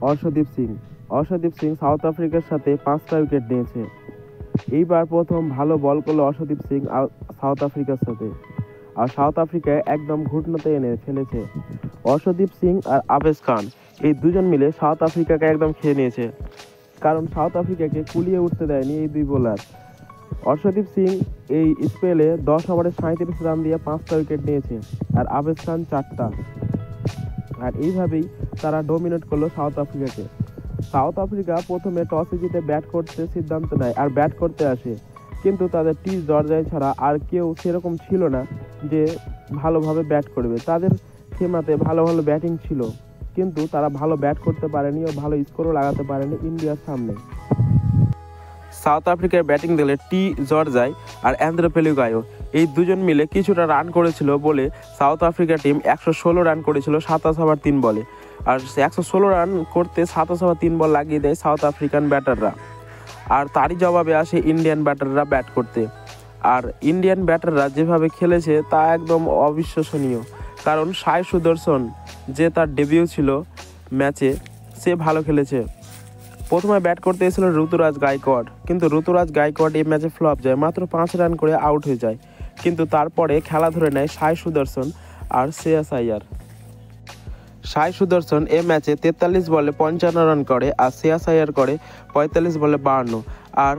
Arshdeep Singh. Arshdeep Singh south আফ্রিকার সাথে 5টা উইকেট নিয়েছে। এইবার প্রথম ভালো বল করলো অর্শদীপ সিং সাউথ আফ্রিকার সাথে, আর সাউথ আফ্রিকায় একদম ঘুটনাতে এনে ফেলেছে। অর্শদীপ সিং আর আবেশ খান এই দুজন মিলে সাউথ আফ্রিকাকে একদম খেয়ে নিয়েছে, কারণ সাউথ আফ্রিকাকে কুলিয়ে উঠতে দেয়নি এই দুই বোলার। অর্শদীপ সিং এই স্পেলে 10 ওভারে 37 রান দিয়ে 5টা উইকেট নিয়েছে, আর আবেশ খান 4টা। আর এইভাবেই তারা ডমিনেট করলো সাউথ আফ্রিকাকে। সাউথ আফ্রিকা প্রথমে টসে জিতে ব্যাট করতে সিদ্ধান্ত নেয় আর ব্যাট করতে আসে, কিন্তু তাদের টি জর্জয় ছাড়া আর কেউ সেরকম ছিল না যে ভালোভাবে ব্যাট করবে। তাদের সীমাতে ভালো ভালো ব্যাটিং ছিল, কিন্তু তারা ভালো ব্যাট করতে পারেনি ও ভালো স্কোরও লাগাতে পারেনি ইন্ডিয়ার সামনে। সাউথ আফ্রিকার ব্যাটিং দলে টি জর্জয় আর অ্যান্দ্রে পেলুগায়ো এই দুজন মিলে কিছুটা রান করেছিল বলে সাউথ আফ্রিকা টিম 116 রান করেছিল 27 ওভার 3 বলে। আর 116 রান করতে 27 ওভার 3 বল লাগিয়ে দেয় সাউথ আফ্রিকান ব্যাটাররা, আর তারই জবাবে আসে ইন্ডিয়ান ব্যাটাররা ব্যাট করতে। আর ইন্ডিয়ান ব্যাটাররা যেভাবে খেলেছে তা একদম অবিশ্বাসনীয়, কারণ সাই সুদর্শন যে তার ডেবিউ ছিল ম্যাচে, সে ভালো খেলেছে। প্রথমে ব্যাট করতে এসেছিল ঋতুরাজ গায়কোয়াড়, কিন্তু ঋতুরাজ গায়কোয়াড় এই ম্যাচে ফ্লপ যায়, মাত্র 5 রান করে আউট হয়ে যায়। কিন্তু তারপরে খেলা ধরে নেয় সাই সুদর্শন আর শ্রেয়াস আইয়ার। সাই সুদর্শন এই ম্যাচে 43 বলে 55 রান করে, আর শ্রেয়াস আইয়ার করে 45 বলে 52। আর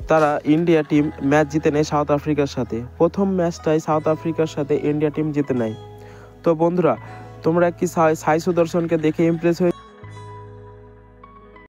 তারা ইন্ডিয়া টিম ম্যাচ জিতে নেয় সাউথ আফ্রিকার সাথে। প্রথম ম্যাচটাই সাউথ আফ্রিকার সাথে ইন্ডিয়া টিম জিতে নেয়। তো বন্ধুরা, তোমরা কি সাই সুদর্শনকে দেখে ইমপ্রেস হয়ে